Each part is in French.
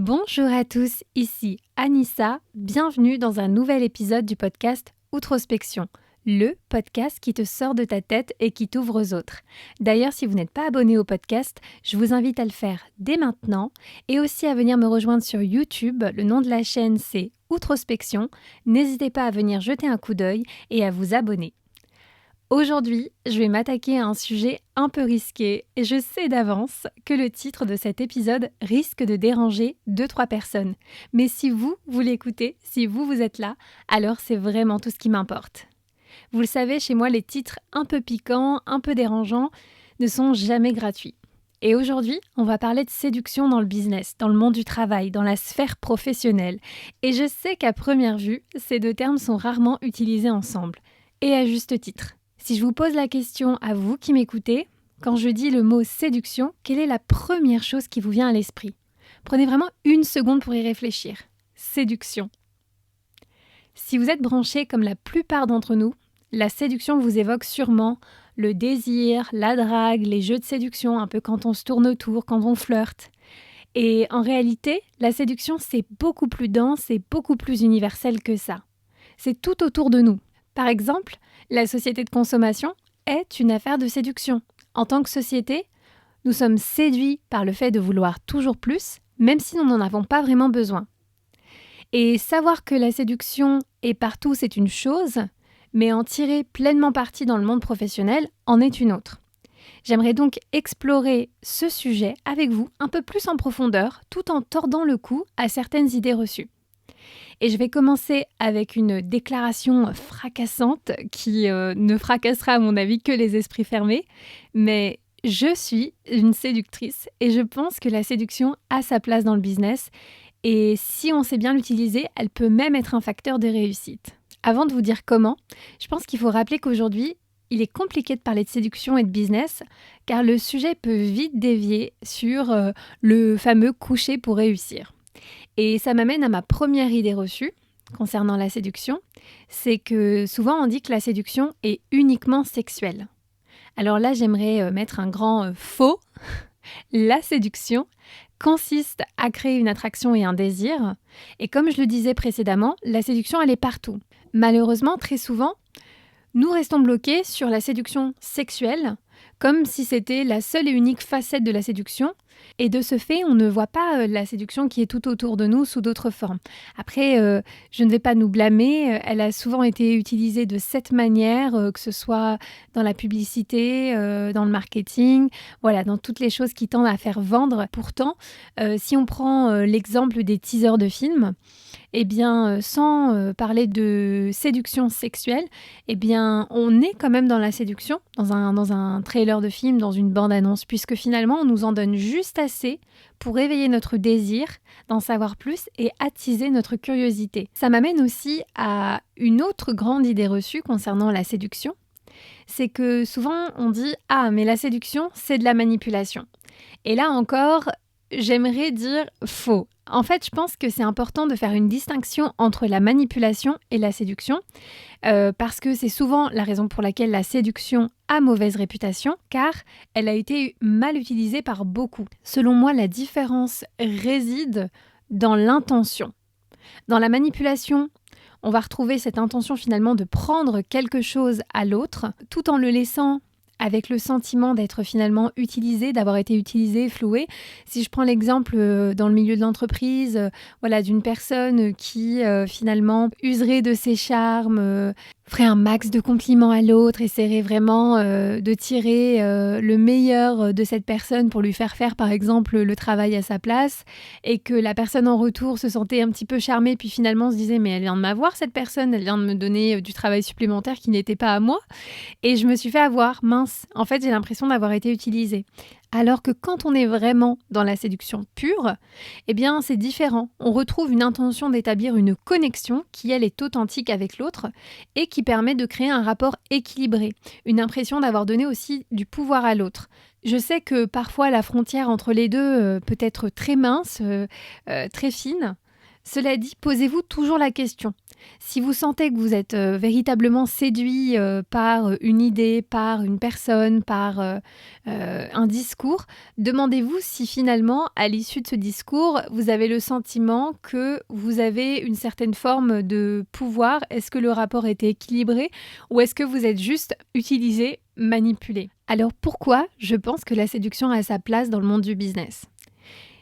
Bonjour à tous, ici Anissa, bienvenue dans un nouvel épisode du podcast Outrospection, le podcast qui te sort de ta tête et qui t'ouvre aux autres. D'ailleurs, si vous n'êtes pas abonné au podcast, je vous invite à le faire dès maintenant et aussi à venir me rejoindre sur YouTube. Le nom de la chaîne c'est Outrospection. N'hésitez pas à venir jeter un coup d'œil et à vous abonner. Aujourd'hui, je vais m'attaquer à un sujet un peu risqué et je sais d'avance que le titre de cet épisode risque de déranger 2-3 personnes. Mais si vous l'écoutez, si vous êtes là, alors c'est vraiment tout ce qui m'importe. Vous le savez, chez moi, les titres un peu piquants, un peu dérangeants ne sont jamais gratuits. Et aujourd'hui, on va parler de séduction dans le business, dans le monde du travail, dans la sphère professionnelle. Et je sais qu'à première vue, ces deux termes sont rarement utilisés ensemble. Et à juste titre. Si je vous pose la question à vous qui m'écoutez, quand je dis le mot séduction, quelle est la première chose qui vous vient à l'esprit ? Prenez vraiment une seconde pour y réfléchir. Séduction. Si vous êtes branché comme la plupart d'entre nous, la séduction vous évoque sûrement le désir, la drague, les jeux de séduction, un peu quand on se tourne autour, quand on flirte. Et en réalité, la séduction, c'est beaucoup plus dense et beaucoup plus universel que ça. C'est tout autour de nous. Par exemple, la société de consommation est une affaire de séduction. En tant que société, nous sommes séduits par le fait de vouloir toujours plus, même si nous n'en avons pas vraiment besoin. Et savoir que la séduction est partout, c'est une chose, mais en tirer pleinement parti dans le monde professionnel en est une autre. J'aimerais donc explorer ce sujet avec vous un peu plus en profondeur, tout en tordant le cou à certaines idées reçues. Et je vais commencer avec une déclaration fracassante qui ne fracassera à mon avis que les esprits fermés. Mais je suis une séductrice et je pense que la séduction a sa place dans le business. Et si on sait bien l'utiliser, elle peut même être un facteur de réussite. Avant de vous dire comment, je pense qu'il faut rappeler qu'aujourd'hui, il est compliqué de parler de séduction et de business car le sujet peut vite dévier sur le fameux coucher pour réussir. Et ça m'amène à ma première idée reçue concernant la séduction, c'est que souvent on dit que la séduction est uniquement sexuelle. Alors là, j'aimerais mettre un grand faux. La séduction consiste à créer une attraction et un désir. Et comme je le disais précédemment, la séduction, elle est partout. Malheureusement, très souvent, nous restons bloqués sur la séduction sexuelle, comme si c'était la seule et unique facette de la séduction. Et de ce fait, on ne voit pas la séduction qui est tout autour de nous sous d'autres formes. Après, je ne vais pas nous blâmer, elle a souvent été utilisée de cette manière, que ce soit dans la publicité, dans le marketing, voilà, dans toutes les choses qui tendent à faire vendre. Pourtant, si on prend l'exemple des teasers de films, eh bien, sans parler de séduction sexuelle, eh bien, on est quand même dans la séduction, dans un trailer de film, dans une bande-annonce, puisque finalement, on nous en donne juste assez pour éveiller notre désir d'en savoir plus et attiser notre curiosité. Ça m'amène aussi à une autre grande idée reçue concernant la séduction, c'est que souvent, on dit « Ah, mais la séduction, c'est de la manipulation ». Et là encore, j'aimerais dire faux. En fait, je pense que c'est important de faire une distinction entre la manipulation et la séduction, parce que c'est souvent la raison pour laquelle la séduction a mauvaise réputation, car elle a été mal utilisée par beaucoup. Selon moi, la différence réside dans l'intention. Dans la manipulation, on va retrouver cette intention finalement de prendre quelque chose à l'autre, tout en le laissant avec le sentiment d'être finalement utilisé, d'avoir été utilisé, floué. Si je prends l'exemple dans le milieu de l'entreprise, voilà, d'une personne qui finalement userait de ses charmes, ferait un max de compliments à l'autre, essaierait vraiment de tirer le meilleur de cette personne pour lui faire faire par exemple le travail à sa place, et que la personne en retour se sentait un petit peu charmée, puis finalement se disait mais elle vient de m'avoir cette personne, elle vient de me donner du travail supplémentaire qui n'était pas à moi, et je me suis fait avoir, mince, en fait j'ai l'impression d'avoir été utilisée. Alors que quand on est vraiment dans la séduction pure, eh bien c'est différent. On retrouve une intention d'établir une connexion qui, elle, est authentique avec l'autre et qui permet de créer un rapport équilibré, une impression d'avoir donné aussi du pouvoir à l'autre. Je sais que parfois la frontière entre les deux peut être très mince, très fine. Cela dit, posez-vous toujours la question. Si vous sentez que vous êtes véritablement séduit par une idée, par une personne, par un discours, demandez-vous si finalement, à l'issue de ce discours, vous avez le sentiment que vous avez une certaine forme de pouvoir. Est-ce que le rapport était équilibré ou est-ce que vous êtes juste utilisé, manipulé? Alors pourquoi je pense que la séduction a sa place dans le monde du business?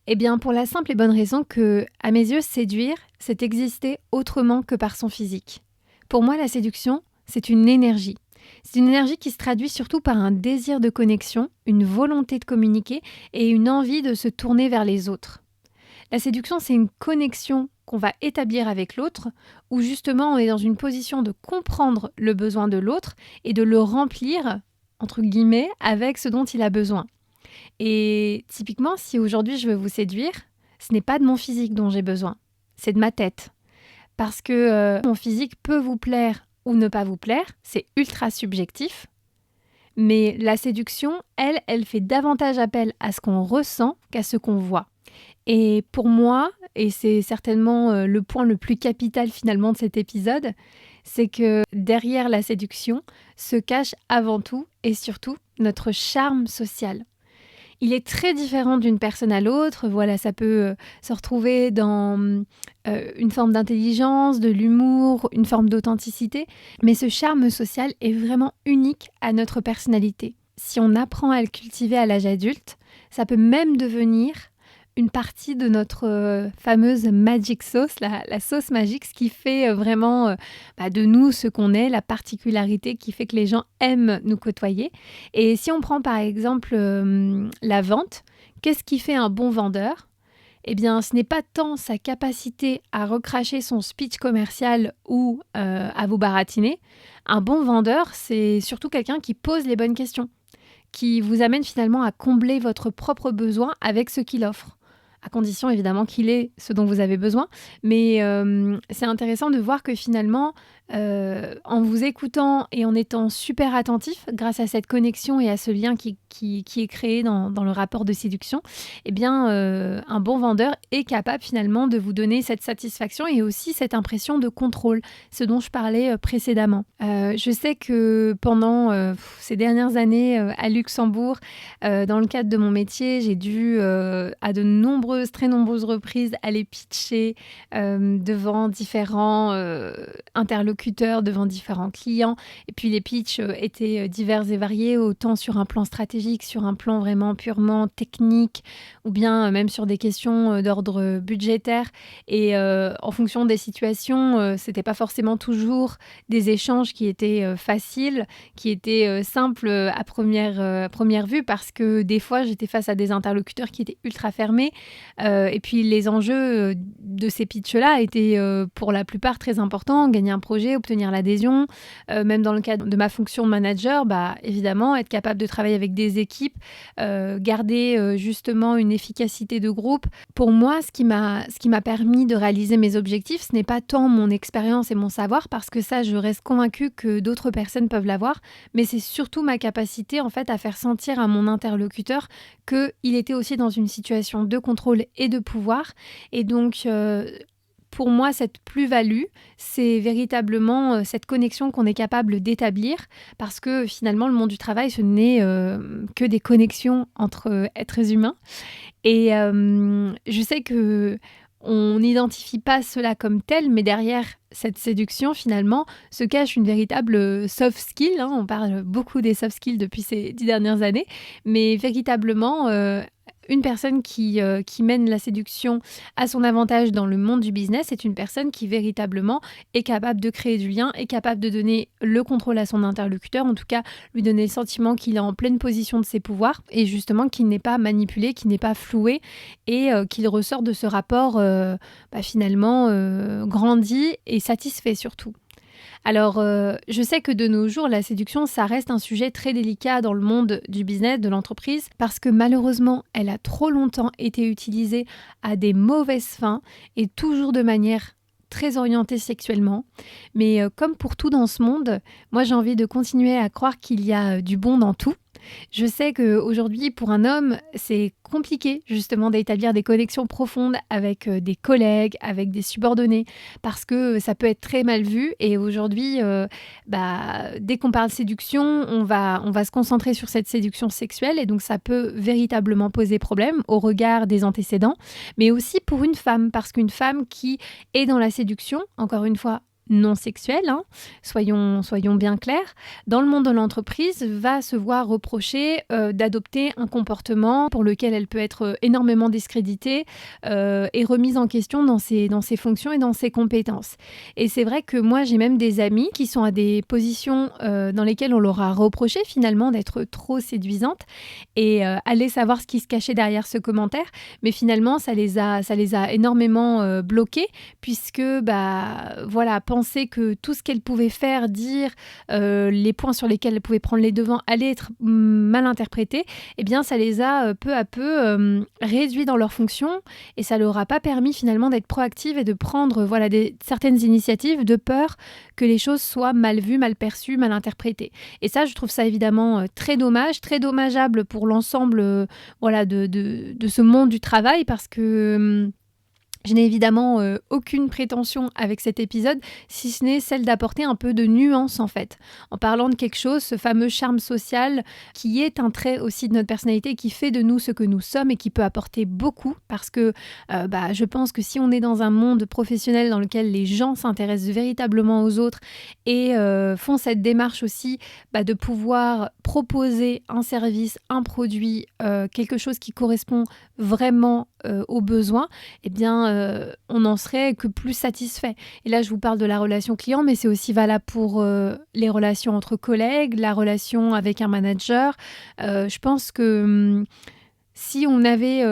Eh bien, pour la simple et bonne raison que, à mes yeux, séduire, c'est exister autrement que par son physique. Pour moi, la séduction, c'est une énergie. C'est une énergie qui se traduit surtout par un désir de connexion, une volonté de communiquer et une envie de se tourner vers les autres. La séduction, c'est une connexion qu'on va établir avec l'autre, où justement on est dans une position de comprendre le besoin de l'autre et de le remplir, entre guillemets, avec ce dont il a besoin. Et typiquement, si aujourd'hui je veux vous séduire, ce n'est pas de mon physique dont j'ai besoin, c'est de ma tête. Parce que mon physique peut vous plaire ou ne pas vous plaire, c'est ultra subjectif. Mais la séduction, elle fait davantage appel à ce qu'on ressent qu'à ce qu'on voit. Et pour moi, et c'est certainement le point le plus capital finalement de cet épisode, c'est que derrière la séduction se cache avant tout et surtout notre charme social. Il est très différent d'une personne à l'autre. Voilà, ça peut se retrouver dans une forme d'intelligence, de l'humour, une forme d'authenticité. Mais ce charme social est vraiment unique à notre personnalité. Si on apprend à le cultiver à l'âge adulte, ça peut même devenir une partie de notre fameuse magic sauce, la sauce magique, ce qui fait vraiment de nous ce qu'on est, la particularité qui fait que les gens aiment nous côtoyer. Et si on prend par exemple la vente, qu'est-ce qui fait un bon vendeur ? Eh bien, ce n'est pas tant sa capacité à recracher son speech commercial ou à vous baratiner. Un bon vendeur, c'est surtout quelqu'un qui pose les bonnes questions, qui vous amène finalement à combler votre propre besoin avec ce qu'il offre. À condition évidemment qu'il ait ce dont vous avez besoin. Mais c'est intéressant de voir que finalement, en vous écoutant et en étant super attentif, grâce à cette connexion et à ce lien qui est créé dans le rapport de séduction, eh bien, un bon vendeur est capable finalement de vous donner cette satisfaction et aussi cette impression de contrôle, ce dont je parlais précédemment. Je sais que pendant ces dernières années à Luxembourg, dans le cadre de mon métier, j'ai dû à très nombreuses reprises aller pitcher devant différents interlocuteurs, devant différents clients. Et puis les pitchs étaient divers et variés, autant sur un plan stratégique, sur un plan vraiment purement technique, ou bien même sur des questions d'ordre budgétaire. Et en fonction des situations, c'était pas forcément toujours des échanges qui étaient faciles, qui étaient simples à première vue, parce que des fois, j'étais face à des interlocuteurs qui étaient ultra fermés. Et puis les enjeux de ces pitchs-là étaient pour la plupart très importants. Gagner un projet, obtenir l'adhésion. Même dans le cadre de ma fonction de manager, évidemment, être capable de travailler avec des équipes, garder justement une efficacité de groupe. Pour moi, ce qui m'a permis de réaliser mes objectifs, ce n'est pas tant mon expérience et mon savoir, parce que ça, je reste convaincue que d'autres personnes peuvent l'avoir, mais c'est surtout ma capacité en fait à faire sentir à mon interlocuteur qu'il était aussi dans une situation de contrôle et de pouvoir. Et donc, pour moi, cette plus-value, c'est véritablement cette connexion qu'on est capable d'établir, parce que finalement, le monde du travail, ce n'est que des connexions entre êtres humains. Et je sais que on n'identifie pas cela comme tel, mais derrière cette séduction, finalement, se cache une véritable soft skill. On parle beaucoup des soft skills depuis ces 10 dernières années, mais véritablement, une personne qui mène la séduction à son avantage dans le monde du business, c'est une personne qui véritablement est capable de créer du lien, est capable de donner le contrôle à son interlocuteur, en tout cas lui donner le sentiment qu'il est en pleine position de ses pouvoirs et justement qu'il n'est pas manipulé, qu'il n'est pas floué et qu'il ressort de ce rapport finalement grandi et satisfait surtout. Alors, je sais que de nos jours, la séduction, ça reste un sujet très délicat dans le monde du business, de l'entreprise, parce que malheureusement, elle a trop longtemps été utilisée à des mauvaises fins et toujours de manière très orientée sexuellement. Mais comme pour tout dans ce monde, moi j'ai envie de continuer à croire qu'il y a du bon dans tout. Je sais qu'aujourd'hui, pour un homme, c'est compliqué justement d'établir des connexions profondes avec des collègues, avec des subordonnés, parce que ça peut être très mal vu. Et aujourd'hui, dès qu'on parle séduction, on va se concentrer sur cette séduction sexuelle, et donc ça peut véritablement poser problème au regard des antécédents, mais aussi pour une femme, parce qu'une femme qui est dans la séduction, encore une fois, non sexuelle, soyons bien clairs, dans le monde de l'entreprise, va se voir reprocher d'adopter un comportement pour lequel elle peut être énormément discréditée et remise en question dans ses fonctions et dans ses compétences. Et c'est vrai que moi, j'ai même des amis qui sont à des positions dans lesquelles on leur a reproché finalement d'être trop séduisante, et aller savoir ce qui se cachait derrière ce commentaire, mais finalement, ça les a énormément bloqués, puisque penser que tout ce qu'elle pouvait faire, dire, les points sur lesquels elle pouvait prendre les devants allaient être mal interprétés, eh bien ça les a peu à peu réduits dans leurs fonctions, et ça leur a pas permis finalement d'être proactives et de prendre certaines initiatives de peur que les choses soient mal vues, mal perçues, mal interprétées. Et ça, je trouve ça évidemment très dommage, très dommageable pour l'ensemble de ce monde du travail, parce que je n'ai évidemment aucune prétention avec cet épisode, si ce n'est celle d'apporter un peu de nuance en fait, en parlant de quelque chose, ce fameux charme social qui est un trait aussi de notre personnalité, qui fait de nous ce que nous sommes et qui peut apporter beaucoup, parce que je pense que si on est dans un monde professionnel dans lequel les gens s'intéressent véritablement aux autres et font cette démarche aussi de pouvoir proposer un service, un produit, quelque chose qui correspond vraiment aux besoins, eh bien on n'en serait que plus satisfait. Et là, je vous parle de la relation client, mais c'est aussi valable pour les relations entre collègues, la relation avec un manager. Je pense que si on avait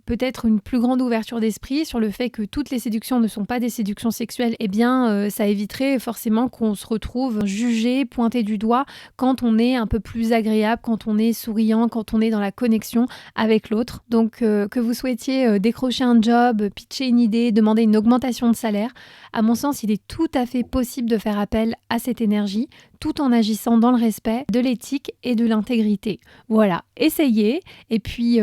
peut-être une plus grande ouverture d'esprit sur le fait que toutes les séductions ne sont pas des séductions sexuelles, eh bien, ça éviterait forcément qu'on se retrouve jugé, pointé du doigt quand on est un peu plus agréable, quand on est souriant, quand on est dans la connexion avec l'autre. Donc, que vous souhaitiez décrocher un job, pitcher une idée, demander une augmentation de salaire, à mon sens, il est tout à fait possible de faire appel à cette énergie, tout en agissant dans le respect de l'éthique et de l'intégrité. Voilà, essayez, et puis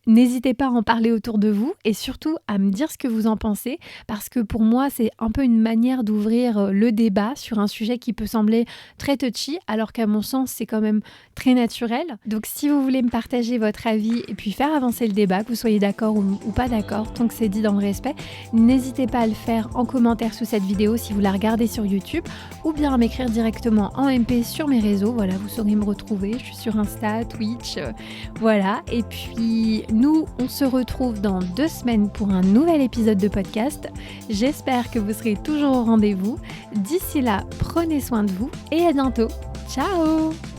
n'hésitez pas à en parler autour de vous, et surtout à me dire ce que vous en pensez, parce que pour moi, c'est un peu une manière d'ouvrir le débat sur un sujet qui peut sembler très touchy, alors qu'à mon sens, c'est quand même très naturel. Donc si vous voulez me partager votre avis et puis faire avancer le débat, que vous soyez d'accord ou pas d'accord, tant que c'est dit dans le respect, n'hésitez pas à le faire en commentaire sous cette vidéo si vous la regardez sur YouTube, ou bien à m'écrire directement en MP sur mes réseaux. Voilà, vous saurez me retrouver, je suis sur Insta, Twitch, voilà. Et puis nous, on se retrouve dans 2 semaines pour un nouvel épisode de podcast. J'espère que vous serez toujours au rendez-vous. D'ici là, prenez soin de vous et à bientôt. Ciao!